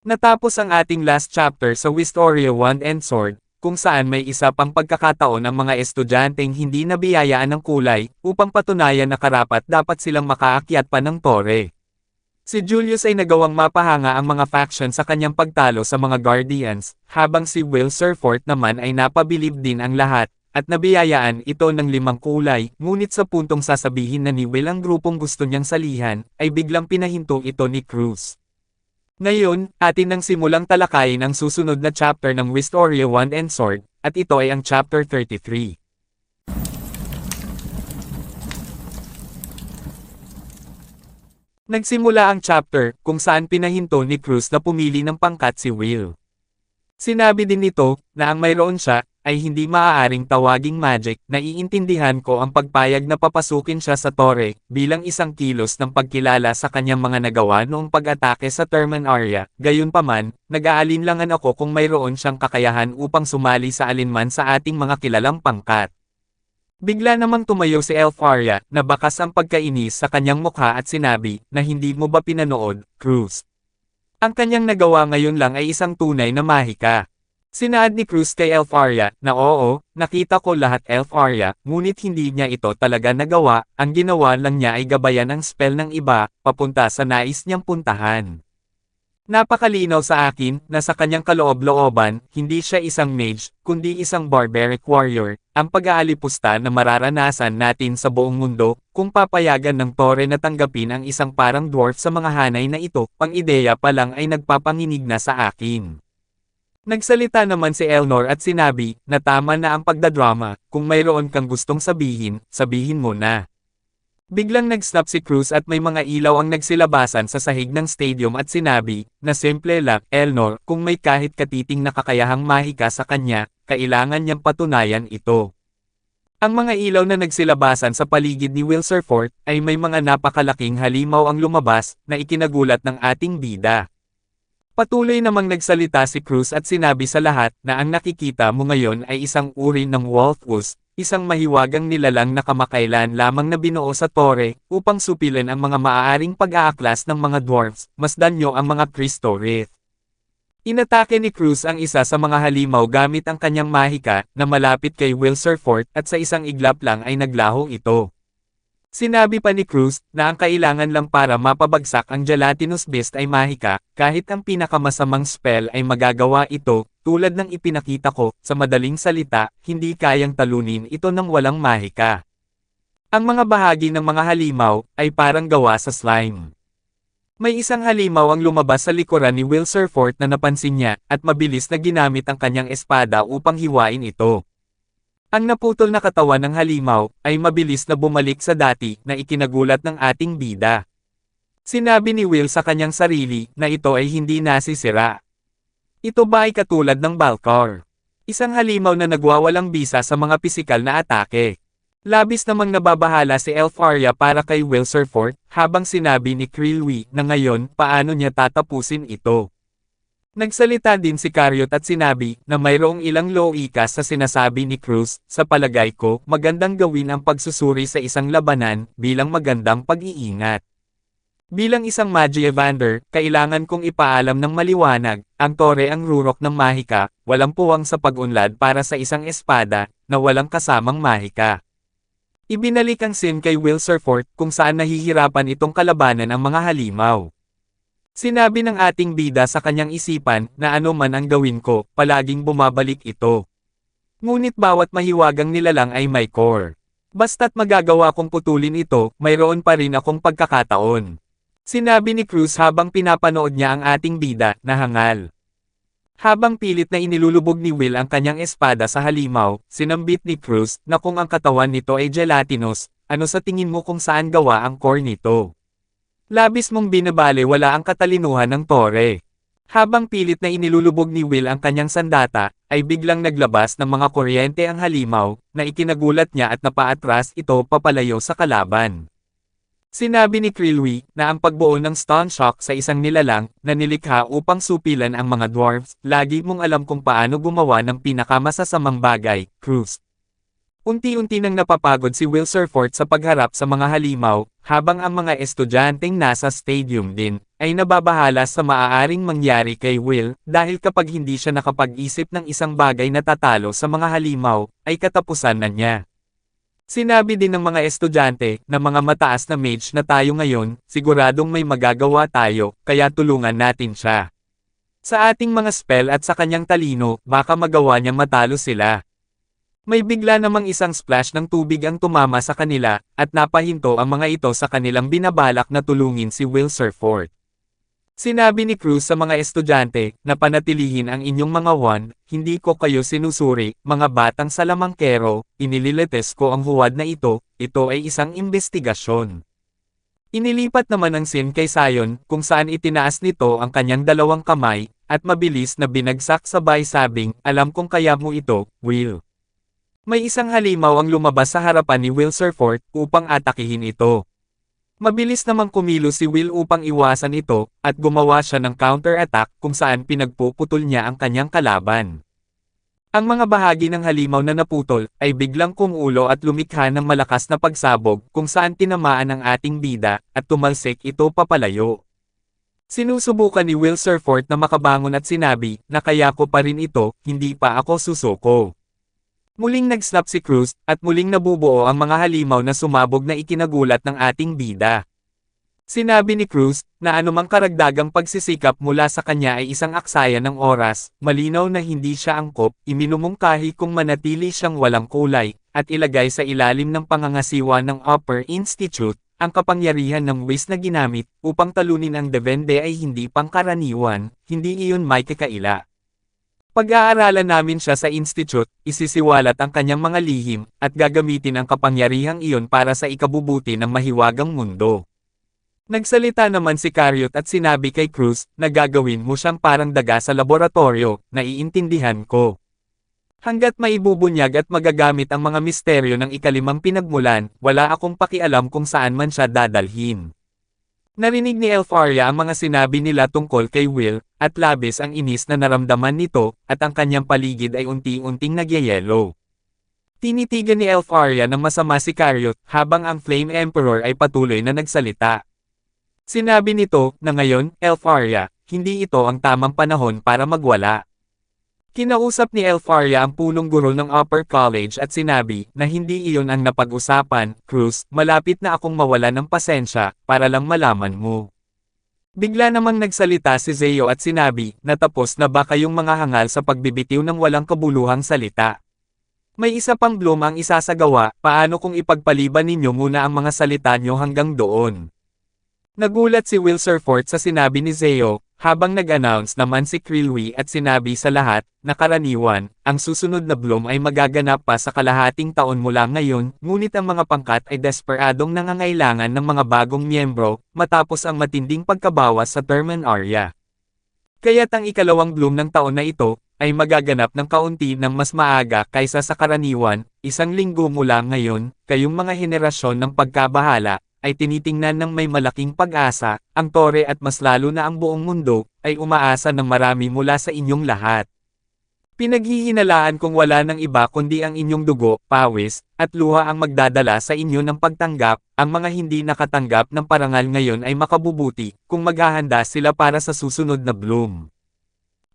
Natapos ang ating last chapter sa Wistoria Wand and Sword, kung saan may isa pang pagkakataon ang mga estudyanteng hindi nabiyayaan ng kulay, upang patunayan na karapat dapat silang makaakyat pa ng tore. Si Julius ay nagawang mapahanga ang mga faction sa kanyang pagtalo sa mga Guardians, habang si Will Surfort naman ay napabilib din ang lahat, at nabiyayaan ito ng 5 kulay, ngunit sa puntong sasabihin na ni Will ang grupong gusto niyang salihan, ay biglang pinahinto ito ni Cruz. Ngayon, atin nang simulang talakayin ang susunod na chapter ng Wistoria Wand and Sword, at ito ay ang chapter 33. Nagsimula ang chapter, kung saan pinahinto ni Cruz na pumili ng pangkat si Will. Sinabi din nito, na ang mayroon siya, ay hindi maaaring tawaging magic, naiintindihan ko ang pagpayag na papasukin siya sa tore, bilang isang kilos ng pagkilala sa kanyang mga nagawa noong pag-atake sa Terman Area, gayunpaman, nag-aalinlangan ako kung mayroon siyang kakayahan upang sumali sa alinman sa ating mga kilalang pangkat. Bigla namang tumayo si Elfaria, na bakas ang pagkainis sa kanyang mukha at sinabi, na hindi mo ba pinanood, Cruz? Ang kanyang nagawa ngayon lang ay isang tunay na mahika. Sinaad ni Cruz kay Elfaria, na oo, nakita ko lahat Elfaria, ngunit hindi niya ito talaga nagawa, ang ginawa lang niya ay gabayan ang spell ng iba, papunta sa nais niyang puntahan. Napakalinaw sa akin, na sa kanyang kaloob-looban, hindi siya isang mage, kundi isang barbaric warrior, ang pag-aalipusta na mararanasan natin sa buong mundo, kung papayagan ng tore na tanggapin ang isang parang dwarf sa mga hanay na ito, pang ideya pa lang ay nagpapanginig na sa akin. Nagsalita naman si Elnor at sinabi, na tama na ang pagdadrama, kung mayroon kang gustong sabihin, sabihin mo na. Biglang nag-snap si Cruz at may mga ilaw ang nagsilabasan sa sahig ng stadium at sinabi, na simple lang, Elnor, kung may kahit katiting na kakayahang mahika sa kanya, kailangan niyang patunayan ito. Ang mga ilaw na nagsilabasan sa paligid ni Will Surfort, ay may mga napakalaking halimaw ang lumabas, na ikinagulat ng ating bida. Patuloy namang nagsalita si Cruz at sinabi sa lahat, na ang nakikita mo ngayon ay isang uri ng Wolfus, isang mahiwagang nilalang na kamakailan lamang na binuo sa tore, upang supilin ang mga maaaring pag-aaklas ng mga dwarfs, masdan nyo ang mga Cristo Wraith. Inatake ni Cruz ang isa sa mga halimaw gamit ang kanyang mahika, na malapit kay Will Surfort, at sa isang iglap lang ay naglaho ito. Sinabi pa ni Cruz, na ang kailangan lang para mapabagsak ang gelatinous beast ay mahika, kahit ang pinakamasamang spell ay magagawa ito, tulad ng ipinakita ko, sa madaling salita, hindi kayang talunin ito ng walang mahika. Ang mga bahagi ng mga halimaw, ay parang gawa sa slime. May isang halimaw ang lumabas sa likuran ni Will Surfort na napansin niya, at mabilis na ginamit ang kanyang espada upang hiwain ito. Ang naputol na katawan ng halimaw, ay mabilis na bumalik sa dati, na ikinagulat ng ating bida. Sinabi ni Will sa kanyang sarili, na ito ay hindi nasisira. Ito ba ay katulad ng Balkar? Isang halimaw na nagwawalang bisa sa mga pisikal na atake. Labis namang nababahala si Elfaria para kay Will Surfort, habang sinabi ni Krilwi, na ngayon, paano niya tatapusin ito. Nagsalita din si Cariot at sinabi, na mayroong ilang loikas sa sinasabi ni Cruz, sa palagay ko, magandang gawin ang pagsusuri sa isang labanan, bilang magandang pag-iingat. Bilang isang Magie Evander, kailangan kong ipaalam ng maliwanag, ang tore ang rurok ng mahika, walang puwang sa pag-unlad para sa isang espada, na walang kasamang mahika. Ibinalik ang sin kay Will Surfort, kung saan nahihirapan itong kalabanan ang mga halimaw. Sinabi ng ating bida sa kanyang isipan, na ano man ang gawin ko, palaging bumabalik ito. Ngunit bawat mahiwagang nilalang ay may core. Basta't magagawa kong putulin ito, mayroon pa rin akong pagkakataon. Sinabi ni Cruz habang pinapanood niya ang ating bida, na hangal. Habang pilit na inilulubog ni Will ang kanyang espada sa halimaw, sinambit ni Cruz, na kung ang katawan nito ay gelatinous, ano sa tingin mo kung saan gawa ang core nito? Labis mong binabale wala ang katalinuhan ng tore. Habang pilit na inilulubog ni Will ang kanyang sandata, ay biglang naglabas ng mga kuryente ang halimaw, na ikinagulat niya at napaatras ito papalayo sa kalaban. Sinabi ni Krilwi, na ang pagbuo ng stun shock sa isang nilalang, na nilikha upang supilan ang mga dwarfs, lagi mong alam kung paano gumawa ng pinakamasasamang bagay, Cruz. Unti-unti nang napapagod si Will Surfort sa pagharap sa mga halimaw, habang ang mga estudyanteng nasa stadium din, ay nababahala sa maaaring mangyari kay Will, dahil kapag hindi siya nakapag-isip ng isang bagay na tatalo sa mga halimaw, ay katapusan na niya. Sinabi din ng mga estudyante, na mga mataas na mage na tayo ngayon, siguradong may magagawa tayo, kaya tulungan natin siya. Sa ating mga spell at sa kanyang talino, baka magawa niyang matalo sila. May bigla namang isang splash ng tubig ang tumama sa kanila, at napahinto ang mga ito sa kanilang binabalak na tulungin si Will Surfort. Sinabi ni Cruz sa mga estudyante, na panatilihin ang inyong mga wand, hindi ko kayo sinusuri, mga batang salamangkero, inililetes ko ang huwad na ito ay isang investigasyon. Inilipat naman ng Sin kay Sion, kung saan itinaas nito ang kanyang dalawang kamay, at mabilis na binagsak sabay sabing, alam kong kaya mo ito, Will. May isang halimaw ang lumabas sa harapan ni Will Surfort, upang atakihin ito. Mabilis namang kumilos si Will upang iwasan ito, at gumawa siya ng counter-attack kung saan pinagpuputol niya ang kanyang kalaban. Ang mga bahagi ng halimaw na naputol, ay biglang kumulo at lumikha ng malakas na pagsabog kung saan tinamaan ang ating bida, at tumalsik ito papalayo. Sinusubukan ni Will Surfort na makabangon at sinabi, na kaya ko pa rin ito, hindi pa ako susuko. Muling nag-snap si Cruz, at muling nabubuo ang mga halimaw na sumabog na ikinagulat ng ating bida. Sinabi ni Cruz, na anumang karagdagang pagsisikap mula sa kanya ay isang aksaya ng oras, malinaw na hindi siya angkop, iminumungkahi kung manatili siyang walang kulay, at ilagay sa ilalim ng pangangasiwa ng Upper Institute, ang kapangyarihan ng Whis na ginamit, upang talunin ang Devende ay hindi pangkaraniwan, hindi iyon may kakaila. Pag-aaralan namin siya sa institute, isisiwalat ang kanyang mga lihim, at gagamitin ang kapangyarihang iyon para sa ikabubuti ng mahiwagang mundo. Nagsalita naman si Cariot at sinabi kay Cruz, na gagawin mo siyang parang daga sa laboratorio, naiintindihan ko. Hanggat maibubunyag at magagamit ang mga misteryo ng ikalimang pinagmulan, wala akong pakialam kung saan man siya dadalhin. Narinig ni Elfaria ang mga sinabi nila tungkol kay Will, at labis ang inis na naramdaman nito, at ang kanyang paligid ay unti-unting nagyayelo. Tinitigan ni Elfaria ng masama si Cariot, habang ang Flame Emperor ay patuloy na nagsalita. Sinabi nito, na ngayon, Elfaria, hindi ito ang tamang panahon para magwala. Kinausap ni Elfaria ang punong guro ng Upper College at sinabi, na hindi iyon ang napag-usapan, Cruz, malapit na akong mawala ng pasensya, para lang malaman mo. Bigla namang nagsalita si Zeo at sinabi, na tapos na ba kayong mga hangal sa pagbibitiw ng walang kabuluhang salita? May isa pang bloom ang isasagawa, paano kung ipagpaliban ninyo muna ang mga salita nyo hanggang doon? Nagulat si Will Surfort sa sinabi ni Zeo, habang nag-announce naman si Krilwi at sinabi sa lahat, na karaniwan, ang susunod na bloom ay magaganap pa sa kalahating taon mula ngayon, ngunit ang mga pangkat ay desperadong nangangailangan ng mga bagong miyembro, matapos ang matinding pagkabawas sa Terminaria. Kaya't ang ikalawang bloom ng taon na ito, ay magaganap ng kaunti ng mas maaga kaysa sa karaniwan, 1 linggo mula ngayon, kayong mga henerasyon ng pagkabahala, ay tinitingnan ng may malaking pag-asa, ang tore at mas lalo na ang buong mundo, ay umaasa ng marami mula sa inyong lahat. Pinaghihinalaan kung wala ng iba kundi ang inyong dugo, pawis, at luha ang magdadala sa inyo ng pagtanggap, ang mga hindi nakatanggap ng parangal ngayon ay makabubuti, kung maghahanda sila para sa susunod na bloom.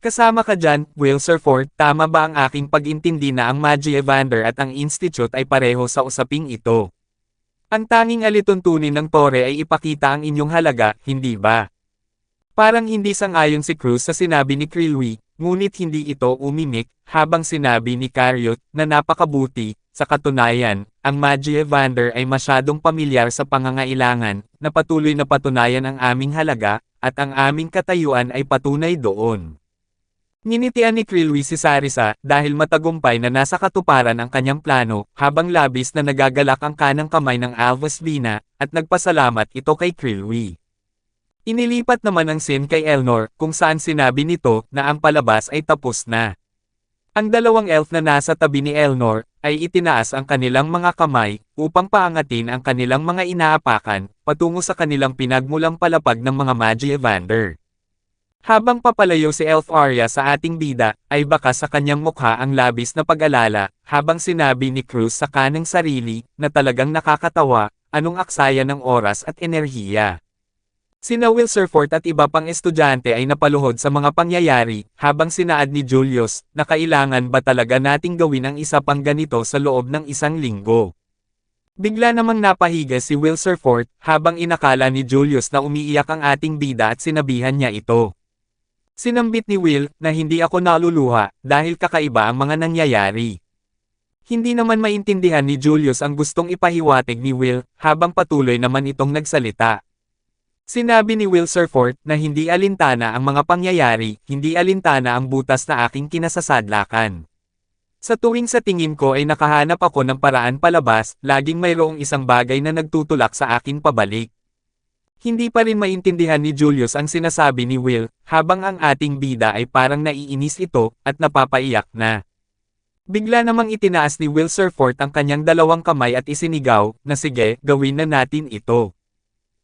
Kasama ka dyan, Will Surfort, tama ba ang aking pag-intindi na ang Magi Evander at ang Institute ay pareho sa usaping ito? Ang tanging alituntunin ng tore ay ipakita ang inyong halaga, hindi ba? Parang hindi sang-ayon si Cruz sa sinabi ni Krilwi, ngunit hindi ito umimik, habang sinabi ni Cariot, na napakabuti, sa katunayan, ang Magi Evander ay masyadong pamilyar sa pangangailangan, na patuloy na patunayan ang aming halaga, at ang aming katayuan ay patunay doon. Ninitian ni Krilwi si Sarisa, dahil matagumpay na nasa katuparan ang kanyang plano, habang labis na nagagalak ang kanang kamay ng Alvis Vina, at nagpasalamat ito kay Krilwi. Inilipat naman ang Sin kay Elnor, kung saan sinabi nito, na ang palabas ay tapos na. Ang dalawang elf na nasa tabi ni Elnor, ay itinaas ang kanilang mga kamay, upang paangatin ang kanilang mga inaapakan, patungo sa kanilang pinagmulang palapag ng mga Magi Evander. Habang papalayo si Elf Arya sa ating bida, ay baka sa kanyang mukha ang labis na pag-alala, habang sinabi ni Cruz sa kanang sarili, na talagang nakakatawa, anong aksaya ng oras at enerhiya. Sina Will Surfort at iba pang estudyante ay napaluhod sa mga pangyayari, habang sinaad ni Julius, na kailangan ba talaga nating gawin ang isa pang ganito sa loob ng isang linggo. Bigla namang napahiga si Will Surfort, habang inakala ni Julius na umiiyak ang ating bida at sinabihan niya ito. Sinambit ni Will, na hindi ako naluluha, dahil kakaiba ang mga nangyayari. Hindi naman maintindihan ni Julius ang gustong ipahiwatig ni Will, habang patuloy naman itong nagsalita. Sinabi ni Will Surfort, na hindi alintana ang mga pangyayari, hindi alintana ang butas na aking kinasasadlakan. Sa tuwing sa tingin ko ay nakahanap ako ng paraan palabas, laging mayroong isang bagay na nagtutulak sa akin pabalik. Hindi pa rin maintindihan ni Julius ang sinasabi ni Will, habang ang ating bida ay parang naiinis ito, at napapaiyak na. Bigla namang itinaas ni Will Surfort ang kanyang dalawang kamay at isinigaw, na sige, gawin na natin ito.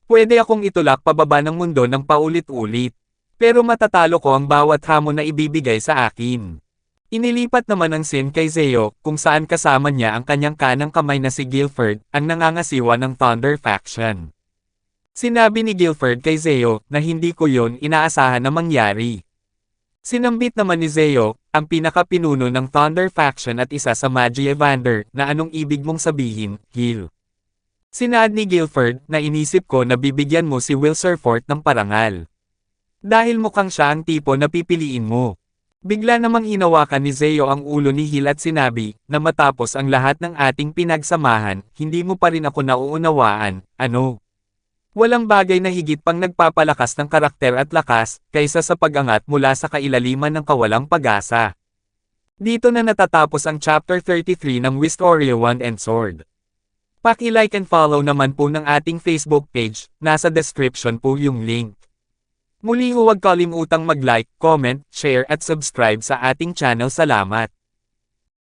Pwede akong itulak pababa ng mundo ng paulit-ulit. Pero matatalo ko ang bawat hamon na ibibigay sa akin. Inilipat naman ang scene kay Zeo, kung saan kasama niya ang kanyang kanang kamay na si Guilford, ang nangangasiwa ng Thunder Faction. Sinabi ni Guilford kay Zeo, na hindi ko yon inaasahan na mangyari. Sinambit naman ni Zeo, ang pinakapinuno ng Thunder Faction at isa sa Magi Evander, na anong ibig mong sabihin, Gil. Sinaad ni Guilford, na inisip ko na bibigyan mo si Will Surfort ng parangal. Dahil mukhang siya ang tipo na pipiliin mo. Bigla namang hinawakan ni Zeo ang ulo ni Gil at sinabi, na matapos ang lahat ng ating pinagsamahan, hindi mo pa rin ako nauunawaan, ano? Walang bagay na higit pang nagpapalakas ng karakter at lakas, kaysa sa pag-angat mula sa kailaliman ng kawalang pag-asa. Dito na natatapos ang Chapter 33 ng Wistoria 1 and Sword. Paki-like and follow naman po ng ating Facebook page, nasa description po yung link. Muli huwag kalimutang mag-like, comment, share at subscribe sa ating channel. Salamat!